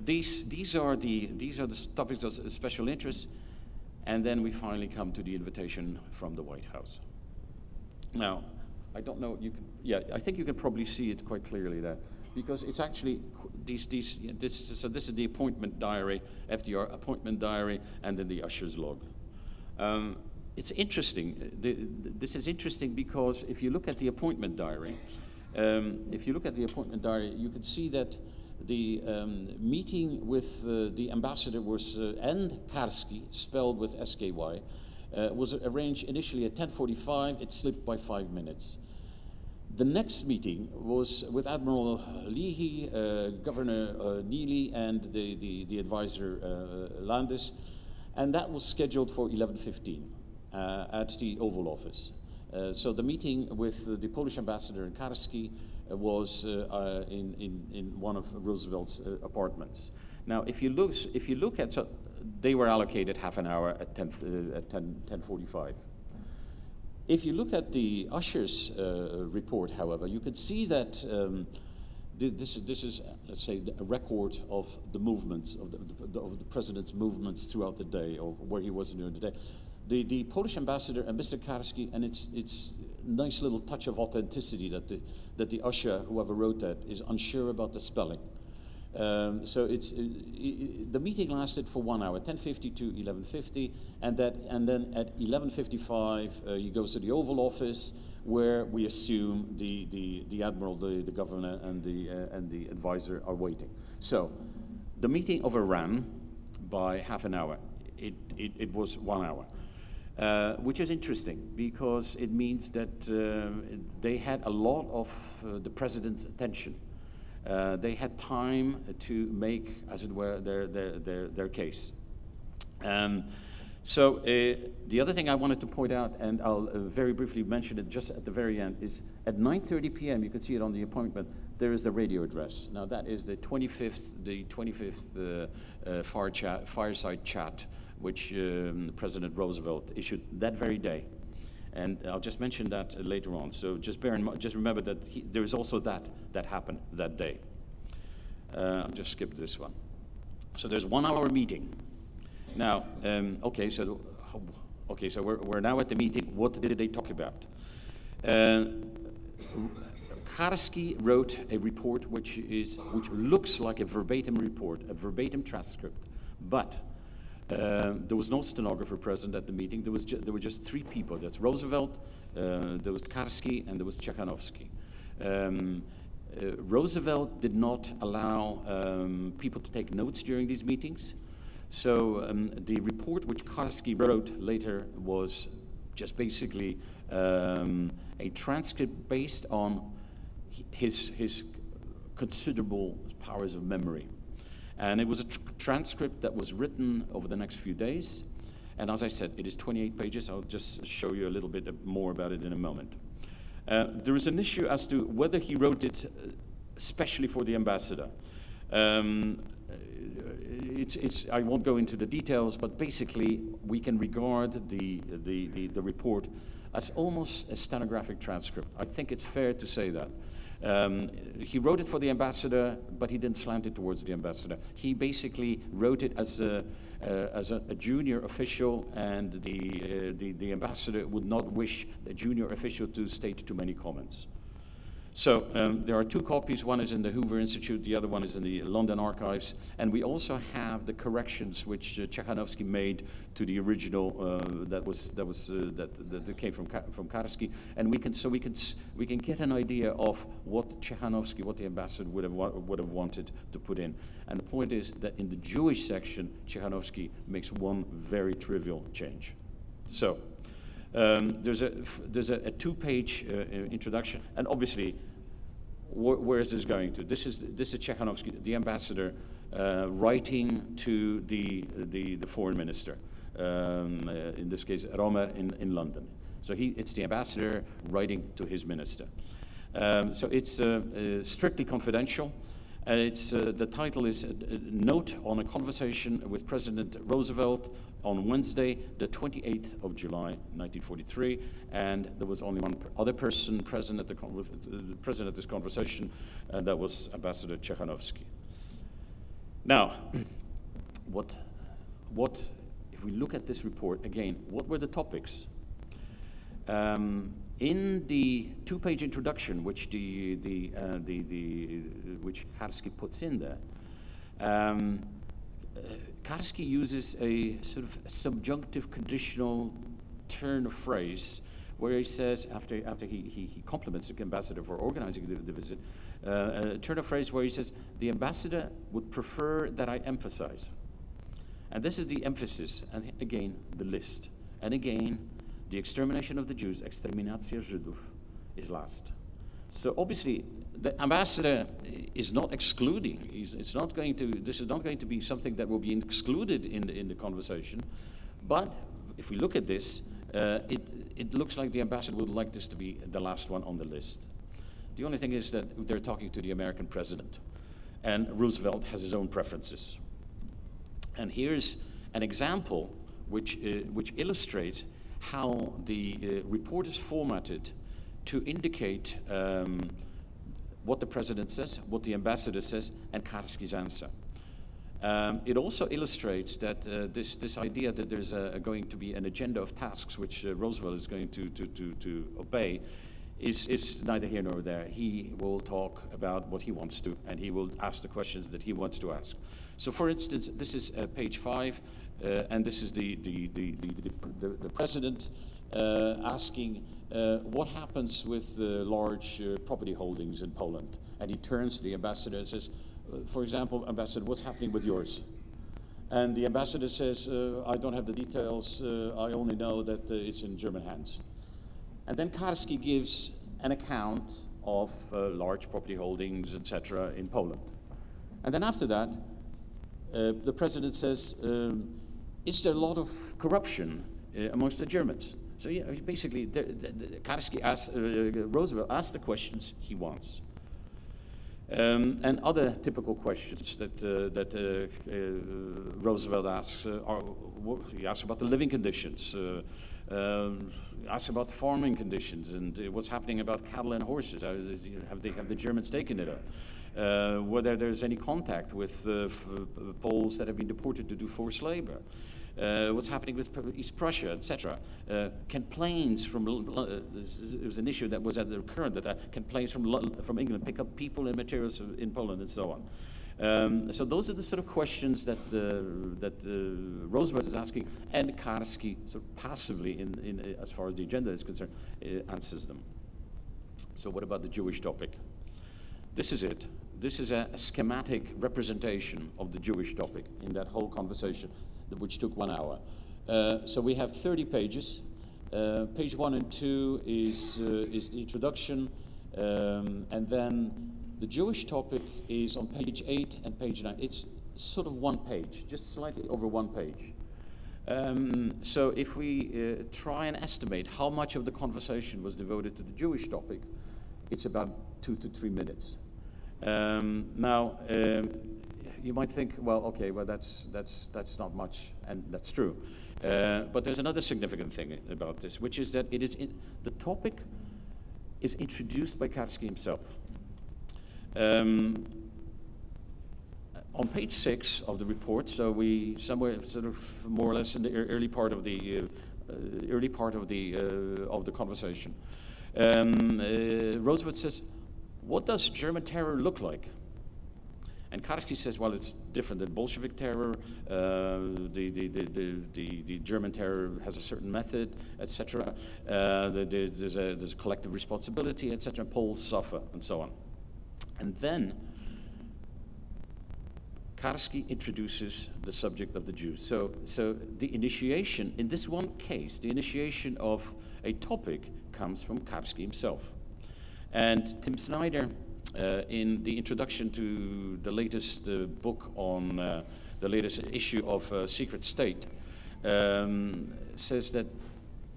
these are the topics of special interest, and then we finally come to the invitation from the White House. Now, I don't know. I think you can probably see it quite clearly that because it's actually so this is the appointment diary, FDR appointment diary, and then the usher's log. It's interesting. This is interesting because if you look at the appointment diary, you can see that the meeting with the ambassador was and Karski, spelled with SKY, was arranged initially at 10:45. It slipped by 5 minutes. The next meeting was with Admiral Leahy, Governor Neely, and the advisor Landis, and that was scheduled for 11:15 at the Oval Office. So the meeting with the Polish ambassador in Karski was in one of Roosevelt's apartments. Now, if you look at, so they were allocated half an hour at 10:45. If you look at the usher's report, however, you can see that this is, let's say, a record of the movements of the president's movements throughout the day, or where he was during the day. The Polish ambassador and Mr. Karski, and it's nice little touch of authenticity that the usher, whoever wrote that, is unsure about the spelling. So the meeting lasted for 1 hour, 10:50 to 11:50, and then at 11:55 he goes to the Oval Office, where we assume the admiral, the governor, and the advisor are waiting. So the meeting overran by half an hour. It was 1 hour. Which is interesting because it means that they had a lot of the president's attention. They had time to make, as it were, their case. So the other thing I wanted to point out, and I'll very briefly mention it just at the very end, is at 9:30 p.m., you can see it on the appointment, there is the radio address. Now that is the 25th fireside chat, which President Roosevelt issued that very day. And I'll just mention that later on. So just bear in mind, just remember that there is also that happened that day. I'll just skip this one. So there's 1 hour meeting. Now, so we're now at the meeting. What did they talk about? Karski wrote a report which looks like a verbatim report, a verbatim transcript, but there was no stenographer present at the meeting. There were just 3 people. That's Roosevelt, there was Karski, and there was Tchaikovsky. Roosevelt did not allow people to take notes during these meetings. So the report which Karski wrote later was just basically a transcript based on his considerable powers of memory. And it was a transcript that was written over the next few days. And as I said, it is 28 pages. I'll just show you a little bit more about it in a moment. There is an issue as to whether he wrote it especially for the ambassador. I won't go into the details, but basically we can regard the report as almost a stenographic transcript. I think it's fair to say that. He wrote it for the ambassador, but he didn't slant it towards the ambassador. He basically wrote it as a junior official, and the ambassador would not wish the junior official to state too many comments. So there are 2 copies. One is in the Hoover Institute, the other one is in the London Archives, and we also have the corrections which Tchaikovsky made to the original that came from Karski, and we can get an idea of what Tchaikovsky, what the ambassador would have wanted to put in. And the point is that in the Jewish section, Tchaikovsky makes one very trivial change. So. There's a 2-page introduction, and obviously, where is this going to? This is Tchaikovsky, the ambassador, writing to the foreign minister, in this case, Romer in London. So it's the ambassador writing to his minister. So it's strictly confidential. The title is Note on a Conversation with President Roosevelt on Wednesday, the 28th of July, 1943, and there was only one other person present at this conversation, and that was Ambassador Tchaikovsky. Now, if we look at this report again, what were the topics? In the two-page introduction, which which Karski puts in there, Karski uses a sort of subjunctive conditional turn of phrase where he says, after he compliments the ambassador for organizing the visit, a turn of phrase where he says, the ambassador would prefer that I emphasize. And this is the emphasis, and again, the list. And again, the extermination of the Jews, exterminacja Żydów, is last. So obviously, the ambassador is not excluding. This is not going to be something that will be excluded in the conversation. But if we look at this, it looks like the ambassador would like this to be the last one on the list. The only thing is that they're talking to the American president, and Roosevelt has his own preferences. And here's an example which illustrates how the report is formatted to indicate what the president says, what the ambassador says, and Karski's answer. It also illustrates that this idea that there's going to be an agenda of tasks which Roosevelt is going to obey is neither here nor there. He will talk about what he wants to, and he will ask the questions that he wants to ask. So, for instance, this is page 5, and this is the president asking what happens with large property holdings in Poland. And he turns to the ambassador and says, for example, ambassador, what's happening with yours? And the ambassador says, I don't have the details, I only know that it's in German hands. And then Karski gives an account of large property holdings, etc., in Poland. And then after that, the president says, is there a lot of corruption amongst the Germans? So yeah, basically, Karski asks, Roosevelt asks the questions he wants. And other typical questions that Roosevelt asks he asks about the living conditions, asks about farming conditions, and what's happening about cattle and horses. Have the Germans taken it up? Whether there's any contact with Poles that have been deported to do forced labor. What's happening with East Prussia, etc. Can planes from it was an issue that was at the current that can planes from England pick up people and materials in Poland and so on. So those are the sort of questions that Roosevelt is asking, and Karski sort of passively, in as far as the agenda is concerned, answers them. So what about the Jewish topic? This is it. This is a schematic representation of the Jewish topic in that whole conversation, which took 1 hour. So we have 30 pages. Page 1 and 2 is the introduction, and then the Jewish topic is on page 8 and page 9. It's sort of 1 page, just slightly over 1 page. So if we try and estimate how much of the conversation was devoted to the Jewish topic, it's about 2 to 3 minutes. Now, you might think, well, okay, well that's not much, and that's true. But there's another significant thing about this, which is that the topic is introduced by Karski himself. On page 6 of the report, so we somewhere sort of more or less in the early part of the conversation, Roosevelt says, "What does German terror look like?" And Karski says, well, it's different than Bolshevik terror. The German terror has a certain method, etc. There's a collective responsibility, etc. Poles suffer, and so on. And then Karski introduces the subject of the Jews. So the initiation, in this one case, the initiation of a topic comes from Karski himself. And Tim Snyder, in the introduction to the latest book on the latest issue of Secret State, says that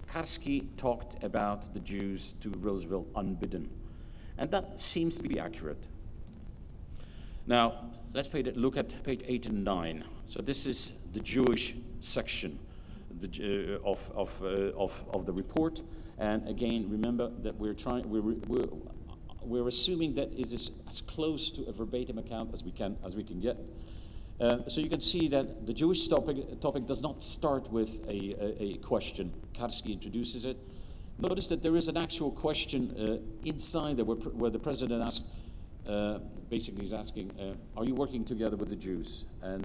Karski talked about the Jews to Roosevelt unbidden. And that seems to be accurate. Now, let's look at page 8 and 9. So this is the Jewish section of the report. And again, remember that we're assuming that it is as close to a verbatim account as we can get. So you can see that the Jewish topic does not start with a question. Karski introduces it. Notice that there is an actual question inside there where the president asks, basically he's asking, are you working together with the Jews? And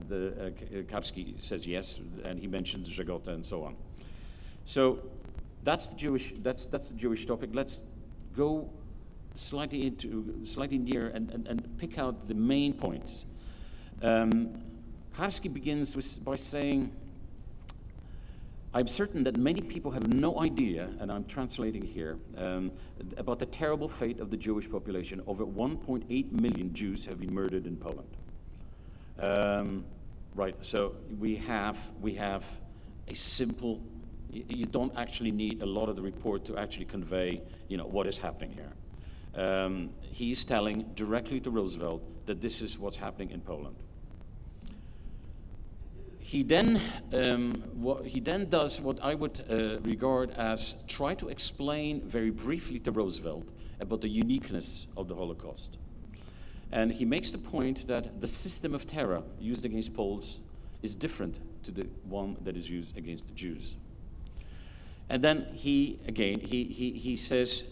Karski says yes, and he mentions Żegota and so on. So that's the Jewish topic. Let's go slightly near and pick out the main points. Karski begins by saying, I'm certain that many people have no idea, and I'm translating here, about the terrible fate of the Jewish population. Over 1.8 million Jews have been murdered in Poland. Right, so we have a simple, you don't actually need a lot of the report to actually convey, what is happening here. He's telling directly to Roosevelt that this is what's happening in Poland. He then does what I would regard as try to explain very briefly to Roosevelt about the uniqueness of the Holocaust. And he makes the point that the system of terror used against Poles is different to the one that is used against the Jews. And then he says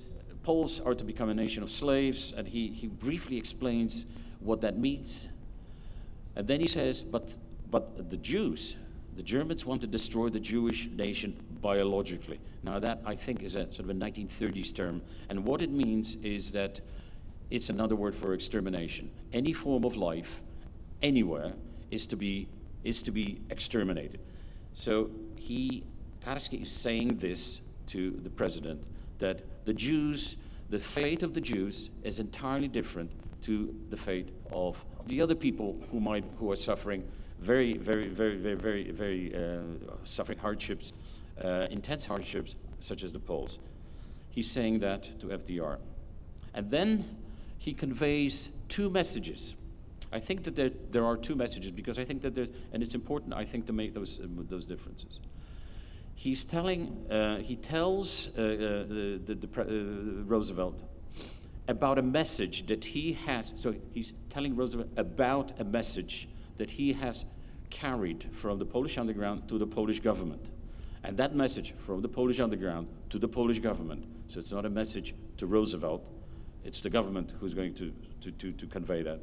Poles are to become a nation of slaves, and he briefly explains what that means. And then he says, but the Jews, the Germans want to destroy the Jewish nation biologically. Now that, I think, is a sort of a 1930s term. And what it means is that it's another word for extermination. Any form of life, anywhere, is to be exterminated. So Karski is saying this to the president, that the Jews, the fate of the Jews is entirely different to the fate of the other people who are suffering very suffering hardships, intense hardships, such as the Poles. He's saying that to FDR. And then he conveys two messages. I think that there are two messages, because I think that and it's important, I think, to make those differences. He tells Roosevelt about a message that he has, so he's telling Roosevelt about a message that he has carried from the Polish underground to the Polish government. And that message from the Polish underground to the Polish government, so it's not a message to Roosevelt, it's the government who's going to convey that.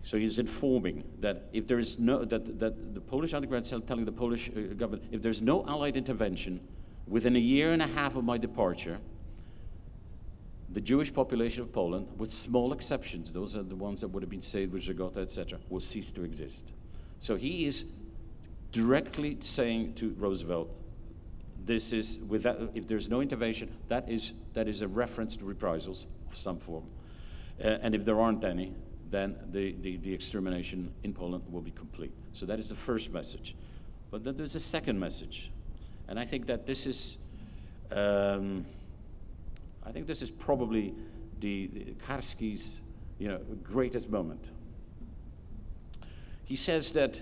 So he's informing that if there is that the Polish underground is telling the Polish government, if there's no Allied intervention, within a year and a half of my departure, the Jewish population of Poland, with small exceptions, those are the ones that would have been saved with Żegota, etc., will cease to exist. So he is directly saying to Roosevelt, this is, if there's no intervention, that is a reference to reprisals of some form. And if there aren't any, then the extermination in Poland will be complete. So that is the first message. But then there's a second message. And I think that this is, probably the Karski's, greatest moment. He says that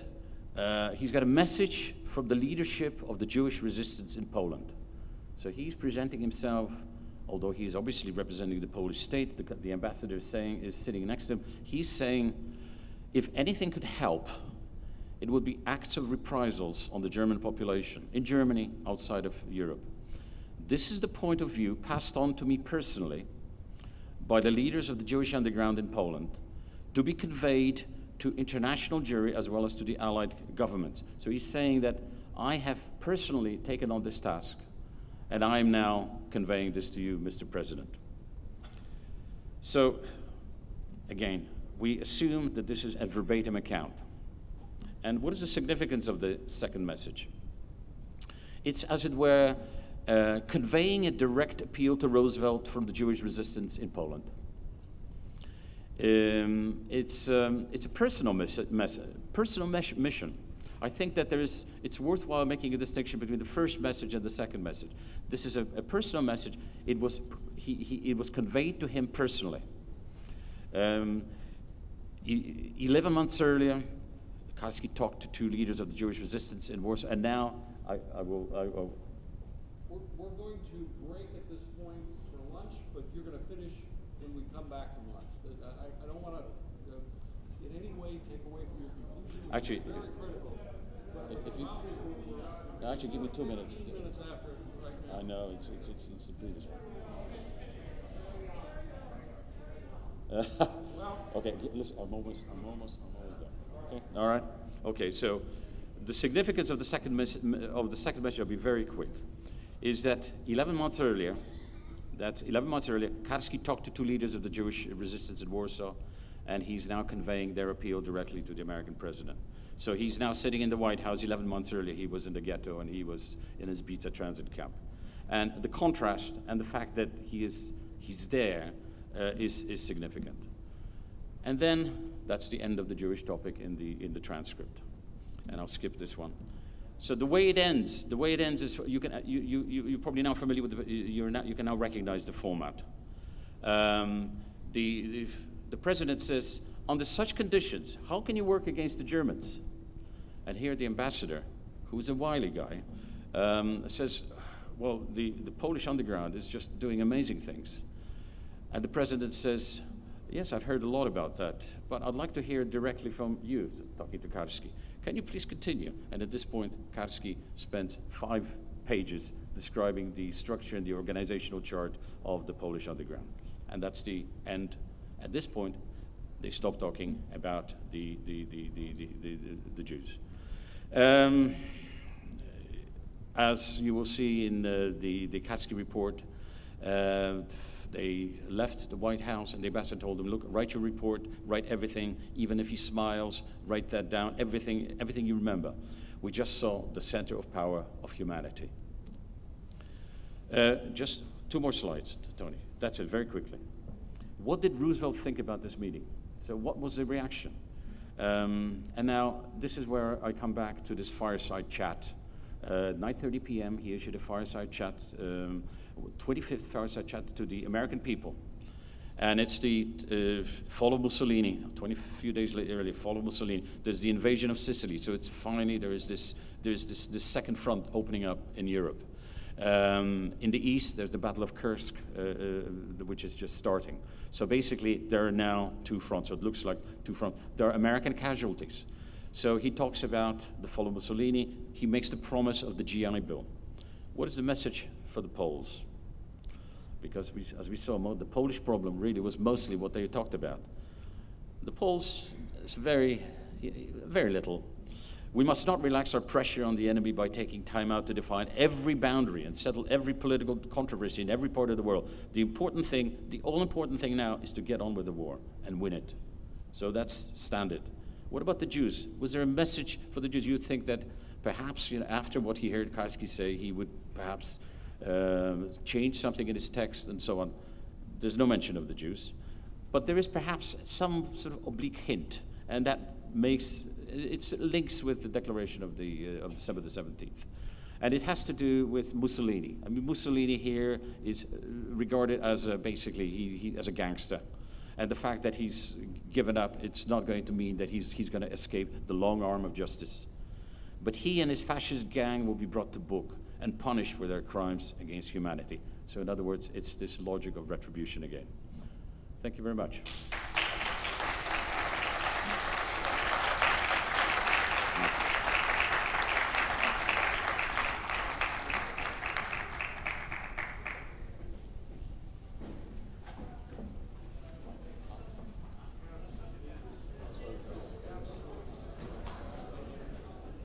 he's got a message from the leadership of the Jewish resistance in Poland. So he's presenting himself, although he's obviously representing the Polish state, the ambassador is sitting next to him. He's saying, if anything could help, it would be acts of reprisals on the German population, in Germany, outside of Europe. This is the point of view passed on to me personally by the leaders of the Jewish underground in Poland, to be conveyed to international jury as well as to the Allied governments. So he's saying that I have personally taken on this task, and I am now conveying this to you, Mr. President. So, again, we assume that this is a verbatim account. And what is the significance of the second message? It's, as it were, conveying a direct appeal to Roosevelt from the Jewish resistance in Poland. It's a personal mission. I think that it's worthwhile making a distinction between the first message and the second message. This is a personal message. It was conveyed to him personally. 11 months earlier, Karski talked to two leaders of the Jewish resistance in Warsaw, and now I will. We're going to break at this point for lunch, but you're going to finish when we come back from lunch. I don't want to in any way take away from your conclusion. Actually, it's very critical. if you actually give me 2 minutes. 15 minutes after right now. I know, it's the previous one. Okay, listen, I'm almost there. Okay, all right. Okay, so the significance of the second message, I'll be very quick, is that 11 months earlier, Karski talked to two leaders of the Jewish resistance in Warsaw, and he's now conveying their appeal directly to the American president. So he's now sitting in the White House. 11 months earlier, he was in the ghetto, and he was in his Beta transit camp. And the contrast and the fact that he's there is significant. And then that's the end of the Jewish topic in the transcript. And I'll skip this one. So the way it ends is you're probably now familiar with you can now recognize the format. The president says, under such conditions, how can you work against the Germans? And here the ambassador, who's a wily guy, says, well, the Polish underground is just doing amazing things. And the president says, yes, I've heard a lot about that, but I'd like to hear directly from you, talking to Karski. Can you please continue? And at this point, Karski spent 5 pages describing the structure and the organizational chart of the Polish underground. And that's the end. At this point, they stop talking about the Jews. As you will see in the Karski report, they left the White House, and the ambassador told them, look, write your report, write everything, even if he smiles, write that down, everything you remember. We just saw the center of power of humanity. Just 2 more slides, Tony. That's it, very quickly. What did Roosevelt think about this meeting? So what was the reaction? And now, this is where I come back to this fireside chat. 9:30 p.m., he issued a fireside chat, 25th fireside chat to the American people. And it's the fall of Mussolini, few days earlier, fall of Mussolini. There's the invasion of Sicily, so it's finally, there's this second front opening up in Europe. In the east, there's the Battle of Kursk, which is just starting. So basically, there are now 2 fronts, so it looks like 2 fronts. There are American casualties. So he talks about the fall of Mussolini. He makes the promise of the GI Bill. What is the message for the Poles? Because as we saw, the Polish problem really was mostly what they talked about. The Poles, it's very, very little. We must not relax our pressure on the enemy by taking time out to define every boundary and settle every political controversy in every part of the world. The all-important thing now is to get on with the war and win it. So that's standard. What about the Jews? Was there a message for the Jews? You'd think that perhaps, after what he heard Karski say, he would perhaps change something in his text and so on. There's no mention of the Jews. But there is perhaps some sort of oblique hint, and that links with the declaration of December the 17th. And it has to do with Mussolini. I mean, Mussolini here is regarded as basically as a gangster. And the fact that he's given up, it's not going to mean that he's going to escape the long arm of justice. But he and his fascist gang will be brought to book and punished for their crimes against humanity. So in other words, it's this logic of retribution again. Thank you very much.